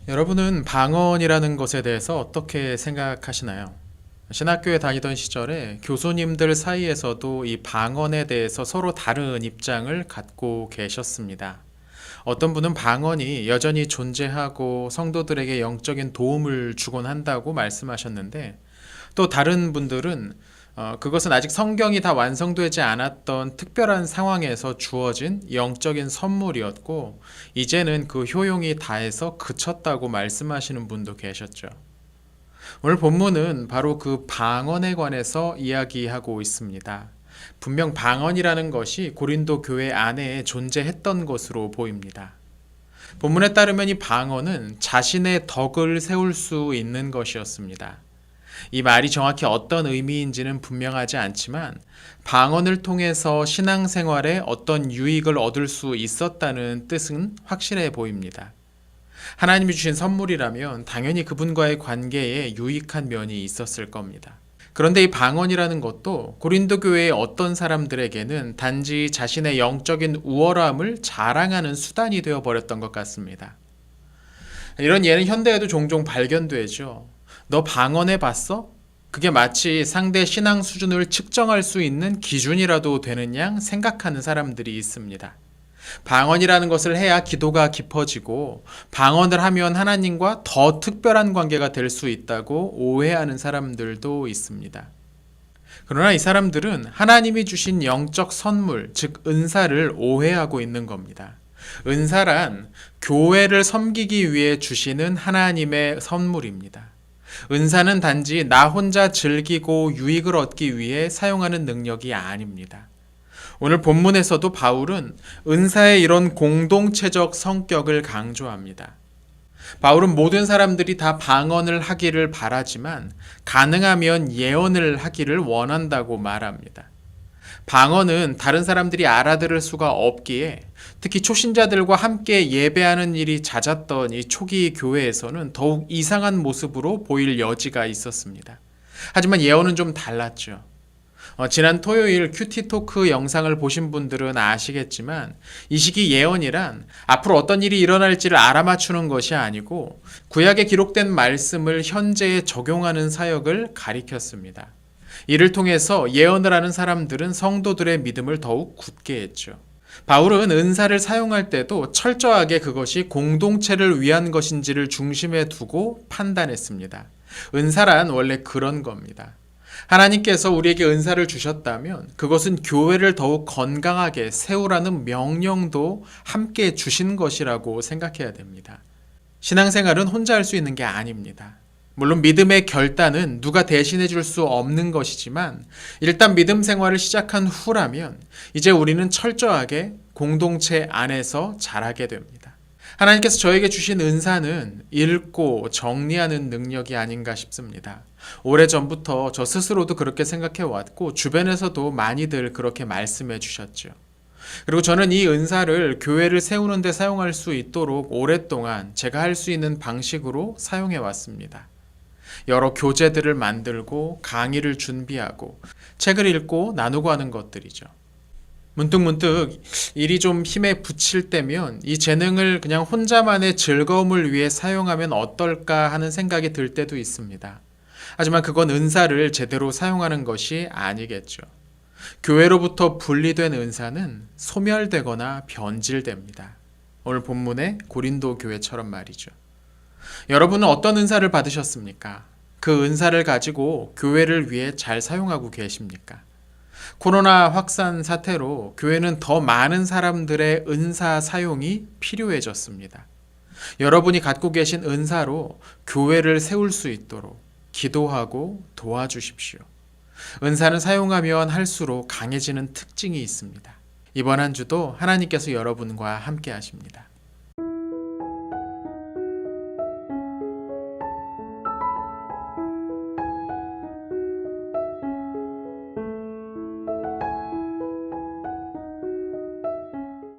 여러분은 방언이라는 것에 대해서 어떻게 생각하시나요? 신학교에 다니던 시절에 교수님들 사이에서도 이 방언에 대해서 서로 다른 입장을 갖고 계셨습니다. 어떤 분은 방언이 여전히 존재하고 성도들에게 영적인 도움을 주곤 한다고 말씀하셨는데, 또 다른 분들은 그것은 아직 성경이 다 완성되지 않았던 특별한 상황에서 주어진 영적인 선물이었고, 이제는 그 효용이 다해서 그쳤다고 말씀하시는 분도 계셨죠. 오늘 본문은 바로 그 방언에 관해서 이야기하고 있습니다. 분명 방언이라는 것이 고린도 교회 안에 존재했던 것으로 보입니다. 본문에 따르면 이 방언은 자신의 덕을 세울 수 있는 것이었습니다. 이 말이 정확히 어떤 의미인지는 분명하지 않지만 방언을 통해서 신앙생활에 어떤 유익을 얻을 수 있었다는 뜻은 확실해 보입니다. 하나님이 주신 선물이라면 당연히 그분과의 관계에 유익한 면이 있었을 겁니다. 그런데 이 방언이라는 것도 고린도 교회의 어떤 사람들에게는 단지 자신의 영적인 우월함을 자랑하는 수단이 되어버렸던 것 같습니다. 이런 예는 현대에도 종종 발견되죠. 너 방언해 봤어? 그게 마치 상대 신앙 수준을 측정할 수 있는 기준이라도 되는 양 생각하는 사람들이 있습니다. 방언이라는 것을 해야 기도가 깊어지고 방언을 하면 하나님과 더 특별한 관계가 될 수 있다고 오해하는 사람들도 있습니다. 그러나 이 사람들은 하나님이 주신 영적 선물, 즉 은사를 오해하고 있는 겁니다. 은사란 교회를 섬기기 위해 주시는 하나님의 선물입니다. 은사는 단지 나 혼자 즐기고 유익을 얻기 위해 사용하는 능력이 아닙니다. 오늘 본문에서도 바울은 은사의 이런 공동체적 성격을 강조합니다. 바울은 모든 사람들이 다 방언을 하기를 바라지만 가능하면 예언을 하기를 원한다고 말합니다. 방언은 다른 사람들이 알아들을 수가 없기에 특히 초신자들과 함께 예배하는 일이 잦았던 이 초기 교회에서는 더욱 이상한 모습으로 보일 여지가 있었습니다. 하지만 예언은 좀 달랐죠. 지난 토요일 큐티토크 영상을 보신 분들은 아시겠지만 이 시기 예언이란 앞으로 어떤 일이 일어날지를 알아맞추는 것이 아니고 구약에 기록된 말씀을 현재에 적용하는 사역을 가리켰습니다. 이를 통해서 예언을 하는 사람들은 성도들의 믿음을 더욱 굳게 했죠. 바울은 은사를 사용할 때도 철저하게 그것이 공동체를 위한 것인지를 중심에 두고 판단했습니다. 은사란 원래 그런 겁니다. 하나님께서 우리에게 은사를 주셨다면 그것은 교회를 더욱 건강하게 세우라는 명령도 함께 주신 것이라고 생각해야 됩니다. 신앙생활은 혼자 할 수 있는 게 아닙니다. 물론 믿음의 결단은 누가 대신해 줄 수 없는 것이지만 일단 믿음 생활을 시작한 후라면 이제 우리는 철저하게 공동체 안에서 자라게 됩니다. 하나님께서 저에게 주신 은사는 읽고 정리하는 능력이 아닌가 싶습니다. 오래전부터 저 스스로도 그렇게 생각해 왔고 주변에서도 많이들 그렇게 말씀해 주셨죠. 그리고 저는 이 은사를 교회를 세우는 데 사용할 수 있도록 오랫동안 제가 할 수 있는 방식으로 사용해 왔습니다. 여러 교재들을 만들고 강의를 준비하고 책을 읽고 나누고 하는 것들이죠. 문득문득 일이 좀 힘에 부칠 때면 이 재능을 그냥 혼자만의 즐거움을 위해 사용하면 어떨까 하는 생각이 들 때도 있습니다. 하지만 그건 은사를 제대로 사용하는 것이 아니겠죠. 교회로부터 분리된 은사는 소멸되거나 변질됩니다. 오늘 본문의 고린도 교회처럼 말이죠. 여러분은 어떤 은사를 받으셨습니까? 그 은사를 가지고 교회를 위해 잘 사용하고 계십니까? 코로나 확산 사태로 교회는 더 많은 사람들의 은사 사용이 필요해졌습니다. 여러분이 갖고 계신 은사로 교회를 세울 수 있도록 기도하고 도와주십시오. 은사는 사용하면 할수록 강해지는 특징이 있습니다. 이번 한 주도 하나님께서 여러분과 함께 하십니다.